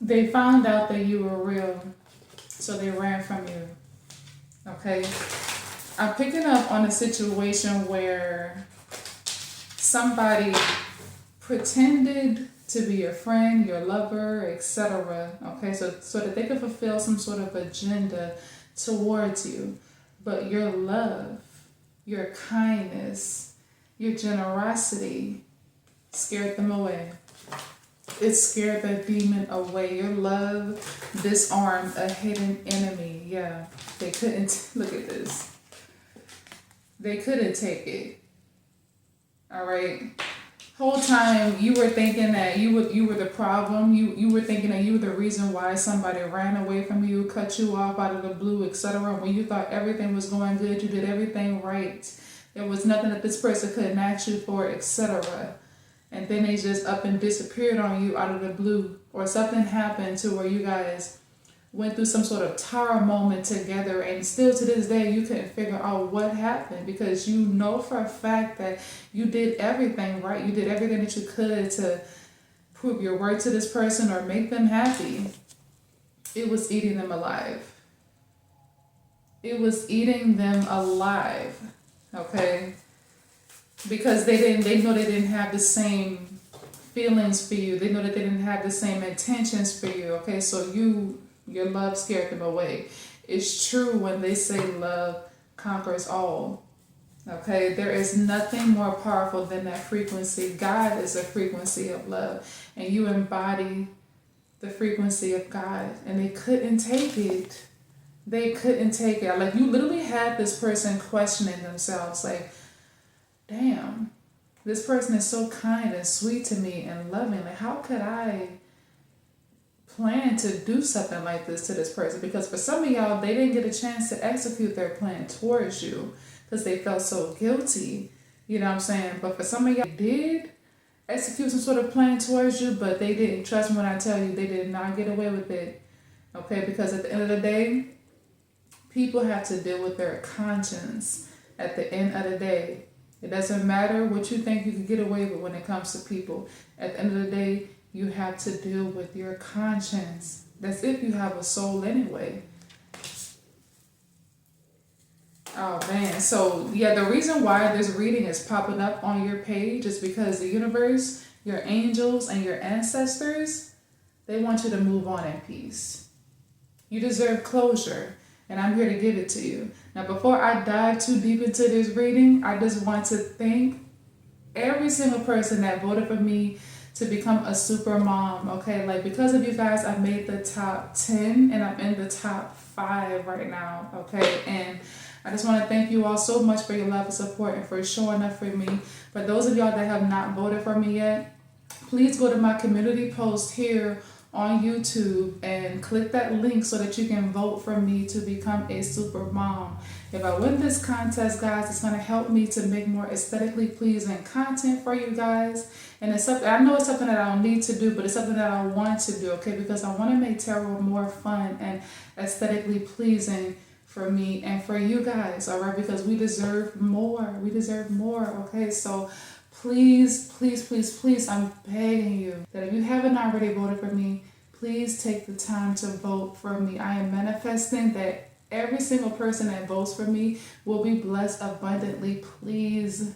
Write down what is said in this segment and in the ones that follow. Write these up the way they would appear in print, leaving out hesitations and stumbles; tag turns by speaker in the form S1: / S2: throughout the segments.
S1: They found out that you were real, so they ran from you. Okay? I'm picking up on a situation where somebody pretended to be your friend, your lover, etc. Okay, so that they could fulfill some sort of agenda towards you. But your love, your kindness, your generosity scared them away. It scared that demon away. Your love disarmed a hidden enemy. Yeah, they couldn't. Look at this. They couldn't take it. All right. Whole time you were thinking that you were the problem. You were thinking that you were the reason why somebody ran away from you, cut you off out of the blue, etc. When you thought everything was going good, you did everything right. There was nothing that this person couldn't ask you for, etc. And then they just up and disappeared on you out of the blue, or something happened to where you guys went through some sort of tower moment together, and still to this day you couldn't figure out what happened, because you know for a fact that you did everything right. You did everything that you could to prove your worth to this person or make them happy. It was eating them alive. It was eating them alive. Okay? Because they know they didn't have the same feelings for you. They know that they didn't have the same intentions for you. Okay, so your love scared them away. It's true when they say love conquers all. Okay, there is nothing more powerful than that frequency. God is a frequency of love, and you embody the frequency of God, and they couldn't take it. They couldn't take it. Like, you literally had this person questioning themselves, like, damn, this person is so kind and sweet to me and loving. Like, how could I plan to do something like this to this person? Because for some of y'all, they didn't get a chance to execute their plan towards you because they felt so guilty. You know what I'm saying? But for some of y'all, they did execute some sort of plan towards you, but they didn't. Trust me when I tell you, they did not get away with it. Okay? Because at the end of the day, people have to deal with their conscience at the end of the day. It doesn't matter what you think you can get away with when it comes to people. At the end of the day, you have to deal with your conscience. That's if you have a soul anyway. Oh man, so yeah, the reason why this reading is popping up on your page is because the universe, your angels, and your ancestors, they want you to move on in peace. You deserve closure, and I'm here to give it to you. Now, before I dive too deep into this reading, I just want to thank every single person that voted for me to become a super mom. Okay, like, because of you guys, I made the top 10 and I'm in the top 5 right now. Okay, and I just want to thank you all so much for your love and support and for showing up for me. For those of y'all that have not voted for me yet, please go to my community post here on YouTube and click that link so that you can vote for me to become a super mom. If I win this contest, guys, it's going to help me to make more aesthetically pleasing content for you guys. And it's something, I know it's something that I don't need to do, but it's something that I want to do, okay? Because I want to make tarot more fun and aesthetically pleasing for me and for you guys, all right? Because we deserve more. We deserve more, okay? So please, please, please, please, I'm begging you that if you haven't already voted for me, please take the time to vote for me. I am manifesting that every single person that votes for me will be blessed abundantly. Please.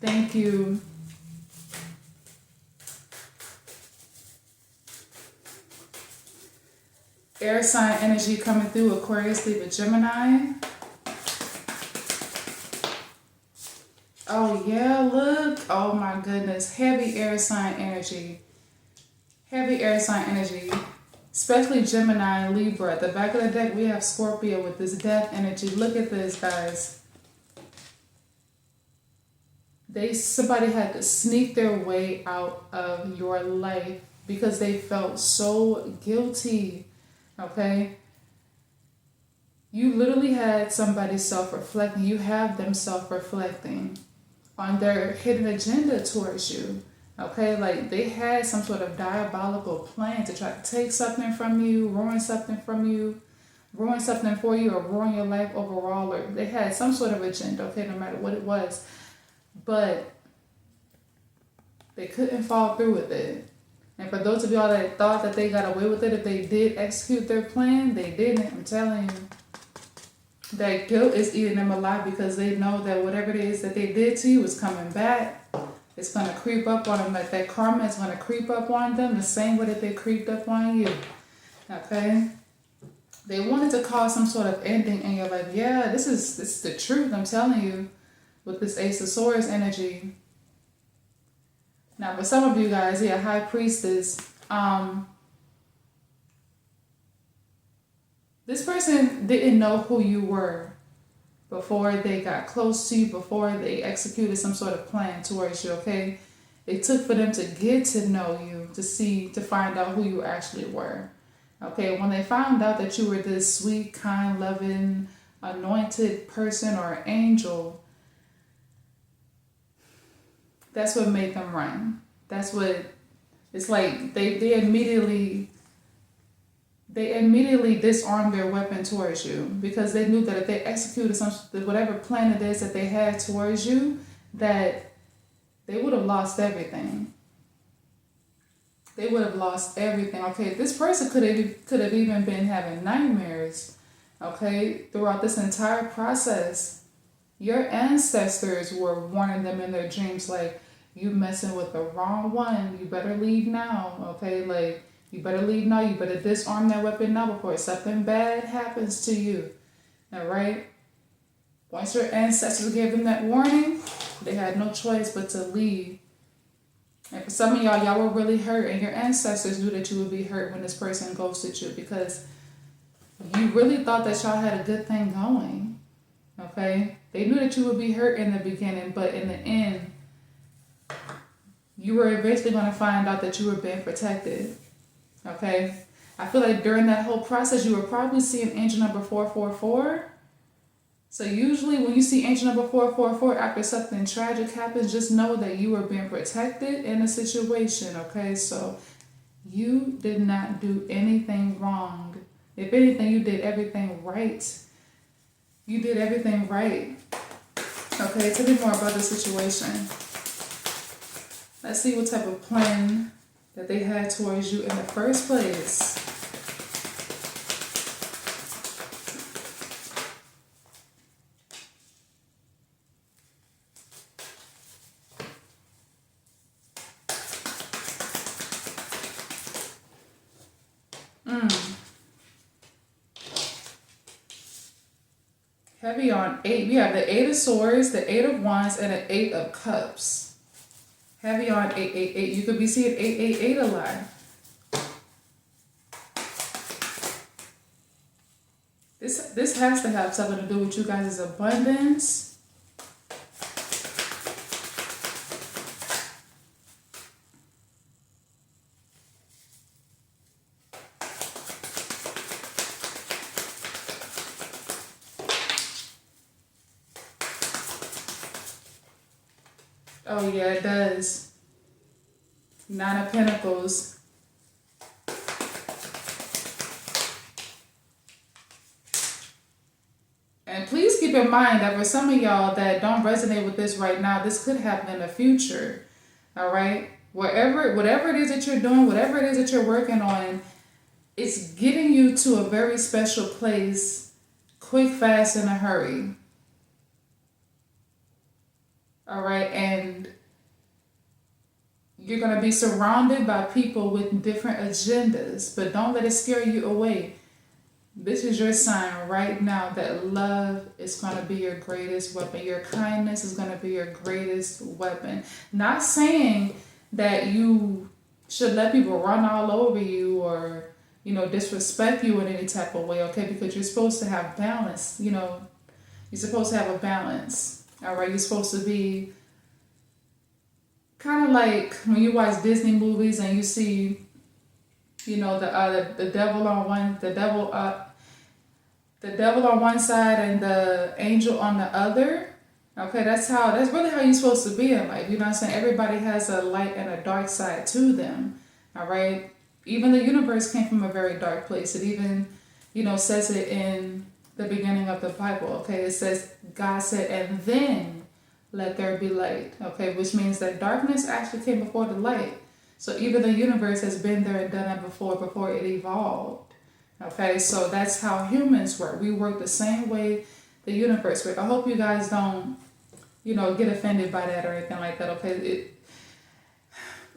S1: Thank you. Air sign energy coming through: Aquarius, Libra, Gemini. Oh yeah, look. Oh my goodness. Heavy air sign energy. Heavy air sign energy. Especially Gemini and Libra. At the back of the deck, we have Scorpio with this death energy. Look at this, guys. Somebody had to sneak their way out of your life because they felt so guilty. Okay? You literally had somebody self-reflecting. You have them self-reflecting on their hidden agenda towards you. Okay, like they had some sort of diabolical plan to try to take something from you, ruin something from you, ruin something for you, or ruin your life overall. Or they had some sort of agenda, okay, no matter what it was. But they couldn't follow through with it. And for those of y'all that thought that they got away with it, if they did execute their plan, they didn't. I'm telling you. That guilt is eating them alive because they know that whatever it is that they did to you is coming back. It's going to creep up on them. Like that karma is going to creep up on them the same way that they creeped up on you. Okay? They wanted to cause some sort of ending in your life. Yeah, this is the truth. I'm telling you. With this Ace of Swords energy. Now, for some of you guys, yeah, High Priestess. This person didn't know who you were before they got close to you, before they executed some sort of plan towards you, okay? It took for them to get to know you, to find out who you actually were. Okay, when they found out that you were this sweet, kind, loving, anointed person or angel, that's what made them run. That's what, it's like they immediately disarmed their weapon towards you because they knew that if they executed whatever plan it is that they had towards you, that they would have lost everything. They would have lost everything. Okay, this person could have even been having nightmares. Okay, throughout this entire process. Your ancestors were warning them in their dreams, like, you messing with the wrong one. You better leave now, okay? Like, you better leave now. You better disarm that weapon now before something bad happens to you, all right? Once your ancestors gave them that warning, they had no choice but to leave. And for some of y'all were really hurt, and your ancestors knew that you would be hurt when this person ghosted you because you really thought that y'all had a good thing going, okay? They knew that you would be hurt in the beginning, but in the end, you were eventually going to find out that you were being protected, okay? I feel like during that whole process, you were probably seeing angel number 444. So usually when you see angel number 444 after something tragic happens, just know that you were being protected in a situation, okay? So you did not do anything wrong. If anything, you did everything right. You did everything right. Okay, tell me more about the situation. Let's see what type of plan that they had towards you in the first place. Heavy on 8. We have the 8 of Swords, the 8 of Wands, and the 8 of Cups. Heavy on 888. You could be seeing 888 a lot. This has to have something to do with you guys' abundance. Oh yeah, it does. 9 of Pentacles. And please keep in mind that for some of y'all that don't resonate with this right now, this could happen in the future. All right? Whatever it is that you're doing, whatever it is that you're working on, it's getting you to a very special place, quick, fast, in a hurry. All right, and you're going to be surrounded by people with different agendas, but don't let it scare you away. This is your sign right now that love is going to be your greatest weapon. Your kindness is going to be your greatest weapon. Not saying that you should let people run all over you or, disrespect you in any type of way, okay? Because you're supposed to have balance, You're supposed to have a balance. All right, you're supposed to be kind of like when you watch Disney movies and you see, the devil on one side and the angel on the other. Okay, that's really how you're supposed to be in life. You know what I'm saying? Everybody has a light and a dark side to them. All right, even the universe came from a very dark place. It even, says it in the beginning of the Bible, okay? It says, God said, and then let there be light, okay? Which means that darkness actually came before the light. So even the universe has been there and done that before it evolved. Okay, so that's how humans work. We work the same way the universe works. I hope you guys don't, get offended by that or anything like that. Okay,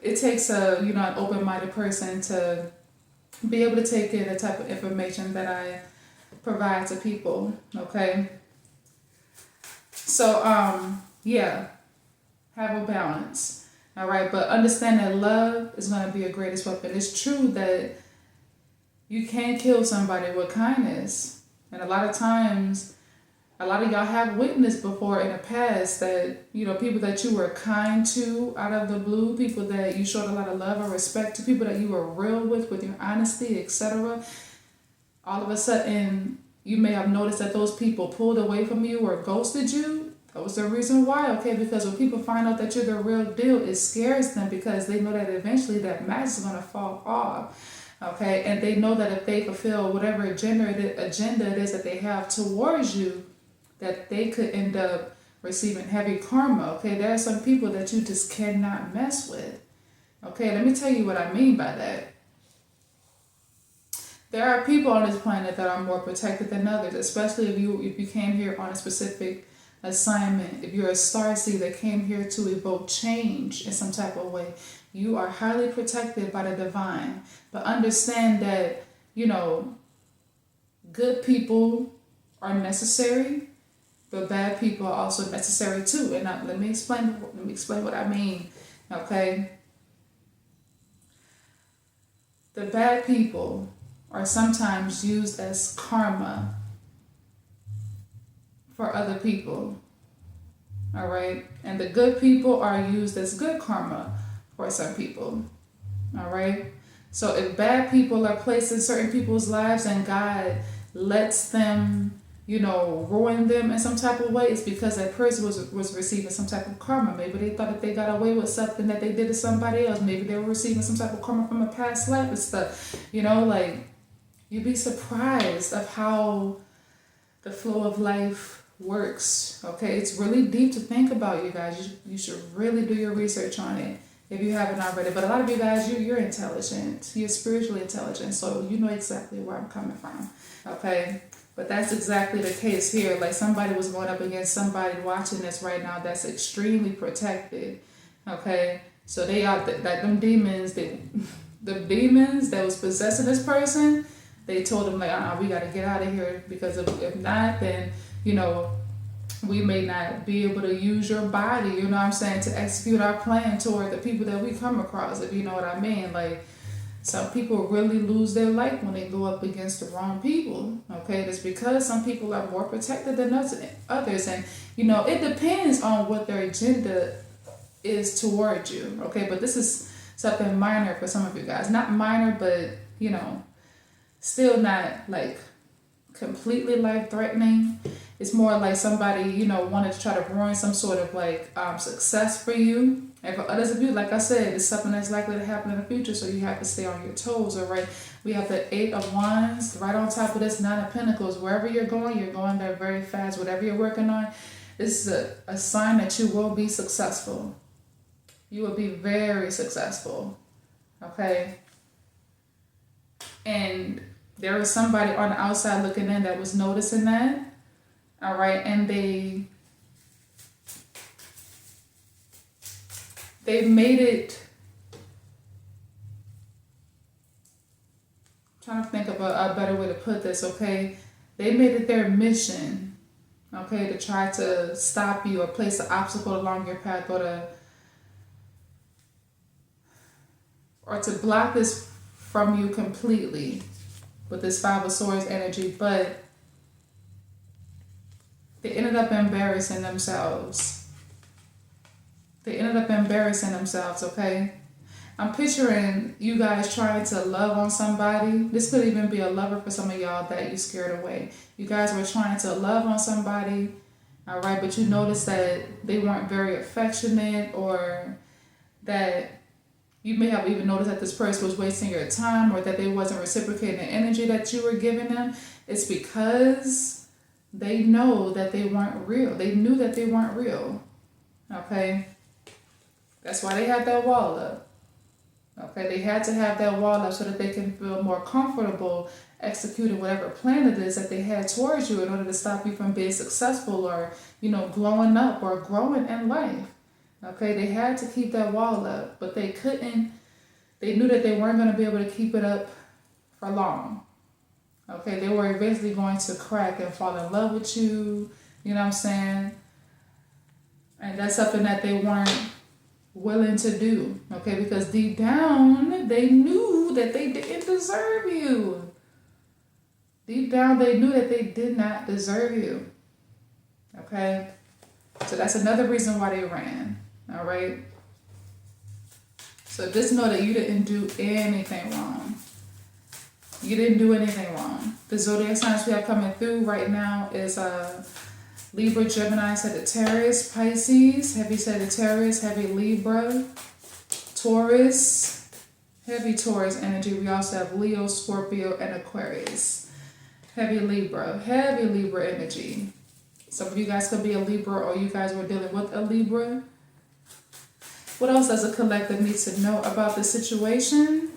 S1: it takes an open-minded person to be able to take in the type of information that I provide to people. Okay, so yeah, have a balance. All right, but understand that love is going to be your greatest weapon. It's true that you can kill somebody with kindness, and a lot of times, a lot of y'all have witnessed before in the past that, people that you were kind to out of the blue, people that you showed a lot of love or respect to, people that you were real with your honesty, etc. All of a sudden, you may have noticed that those people pulled away from you or ghosted you. That was the reason why, okay? Because when people find out that you're the real deal, it scares them because they know that eventually that mask is going to fall off, okay? And they know that if they fulfill whatever agenda it is that they have towards you, that they could end up receiving heavy karma, okay? There are some people that you just cannot mess with, okay? Let me tell you what I mean by that. There are people on this planet that are more protected than others, especially if you came here on a specific assignment. If you're a starseed that came here to evoke change in some type of way, you are highly protected by the divine. But understand that, good people are necessary, but bad people are also necessary too. And let me explain what I mean. Okay, the bad people are sometimes used as karma for other people. All right, and the good people are used as good karma for some people. All right, so if bad people are placed in certain people's lives and God lets them, ruin them in some type of way, it's because that person was receiving some type of karma. Maybe they thought that they got away with something that they did to somebody else. Maybe they were receiving some type of karma from a past life and stuff. You'd be surprised of how the flow of life works. Okay, it's really deep to think about, you guys. You should really do your research on it if you haven't already. But a lot of you guys, you're intelligent. You're spiritually intelligent, so you know exactly where I'm coming from. Okay, but that's exactly the case here. Like somebody was going up against somebody watching this right now that's extremely protected. Okay, so they are like them demons. The demons that was possessing this person, they told him like, we got to get out of here, because if not, then we may not be able to use your body, to execute our plan toward the people that we come across, if you know what I mean. Like, some people really lose their life when they go up against the wrong people, okay? It's because some people are more protected than others, and, it depends on what their agenda is towards you, okay? But this is something minor for some of you guys. Not minor, but, still not, like, completely life-threatening. It's more like somebody, wanted to try to ruin some sort of, like, success for you. And for others of you, like I said, it's something that's likely to happen in the future, so you have to stay on your toes, all right? We have the 8 of Wands right on top of this 9 of Pentacles. Wherever you're going there very fast. Whatever you're working on, this is a sign that you will be successful. You will be very successful, okay? And there was somebody on the outside looking in that was noticing that, all right? And they made it, I'm trying to think of a better way to put this, okay? They made it their mission, okay, to try to stop you or place an obstacle along your path, or to block this from you completely with this 5 of Swords energy. But they ended up embarrassing themselves. Okay? I'm picturing you guys trying to love on somebody. This could even be a lover for some of y'all that you scared away. You guys were trying to love on somebody, all right, but you noticed that they weren't very affectionate, or that you may have even noticed that this person was wasting your time, or that they wasn't reciprocating the energy that you were giving them. It's because they know that they weren't real. They knew that they weren't real, okay? That's why they had that wall up. Okay, they had to have that wall up so that they can feel more comfortable executing whatever plan it is that they had towards you in order to stop you from being successful or, growing up or growing in life. Okay, they had to keep that wall up, but they couldn't, they knew that they weren't going to be able to keep it up for long. Okay, they were eventually going to crack and fall in love with you, you know what I'm saying? And that's something that they weren't willing to do, okay? Because deep down, they knew that they didn't deserve you. Deep down, they knew that they did not deserve you, okay? So that's another reason why they ran, all right? So just know that you didn't do anything wrong. You didn't do anything wrong. The zodiac signs we have coming through right now is Libra, Gemini, Sagittarius, Pisces, heavy Sagittarius, heavy Libra, Taurus, heavy Taurus energy. We also have Leo, Scorpio, and Aquarius. Heavy Libra energy. Some of you guys could be a Libra, or you guys were dealing with a Libra. What else does a collective need to know about the situation?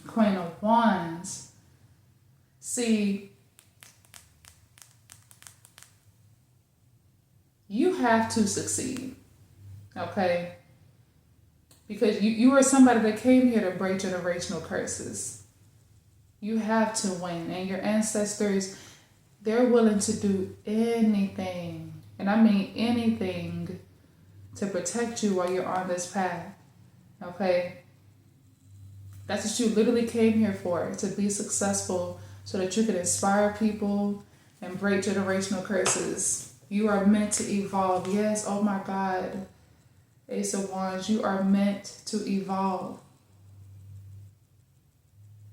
S1: Queen of Wands. See, you have to succeed, okay? Because you are somebody that came here to break generational curses. You have to win. And your ancestors, they're willing to do anything, and I mean anything, to protect you while you're on this path, okay? That's what you literally came here for, to be successful so that you can inspire people and break generational curses. You are meant to evolve. Yes, oh my God. Ace of Wands, you are meant to evolve.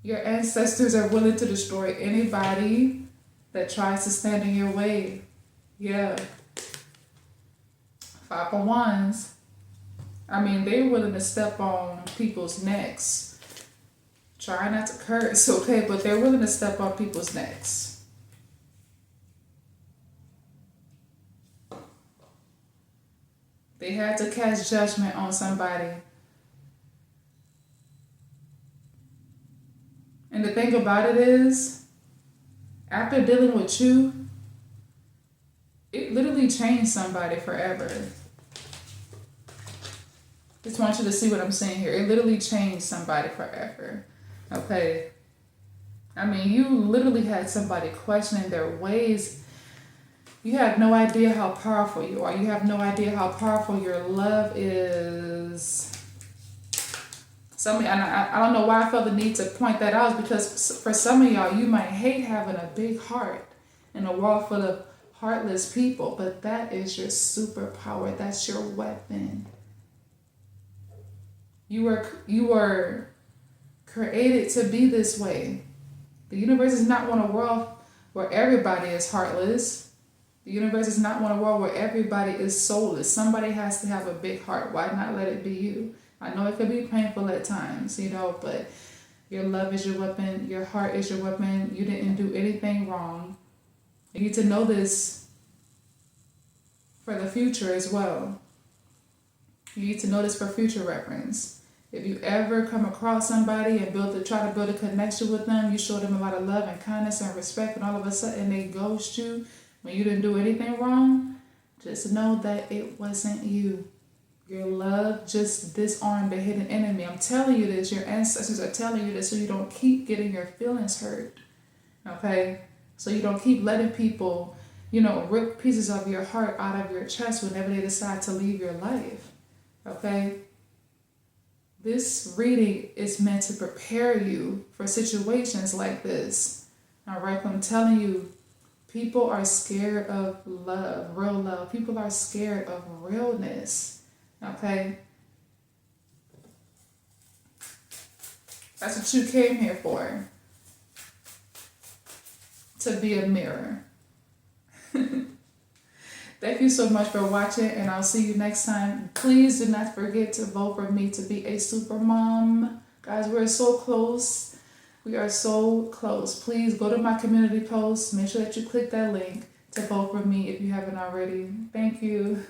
S1: Your ancestors are willing to destroy anybody that tries to stand in your way. Yeah. Five of Wands. I mean, they're willing to step on people's necks. Try not to curse, okay? But they're willing to step on people's necks. They had to cast judgment on somebody. And the thing about it is, after dealing with you, it literally changed somebody forever. Just want you to see what I'm saying here. It literally changed somebody forever. Okay. I mean, you literally had somebody questioning their ways. You have no idea how powerful you are. You have no idea how powerful your love is. I don't know why I felt the need to point that out, because for some of y'all, you might hate having a big heart in a world full of heartless people, but that is your superpower. That's your weapon. You were created to be this way. The universe does not want a world where everybody is heartless. The universe does not want a world where everybody is soulless. Somebody has to have a big heart. Why not let it be you? I know it can be painful at times, but your love is your weapon. Your heart is your weapon. You didn't do anything wrong. You need to know this for the future as well. You need to know this for future reference. If you ever come across somebody and try to build a connection with them, you show them a lot of love and kindness and respect, and all of a sudden they ghost you when you didn't do anything wrong, just know that it wasn't you. Your love just disarmed the hidden enemy. I'm telling you this. Your ancestors are telling you this so you don't keep getting your feelings hurt, okay? So you don't keep letting people, rip pieces of your heart out of your chest whenever they decide to leave your life, okay? This reading is meant to prepare you for situations like this. All right, I'm telling you, people are scared of love, real love. People are scared of realness. Okay? That's what you came here for. to be a mirror. Thank you so much for watching, and I'll see you next time. Please do not forget to vote for me to be a super mom. Guys, we're so close. We are so close. Please go to my community post. Make sure that you click that link to vote for me if you haven't already. Thank you.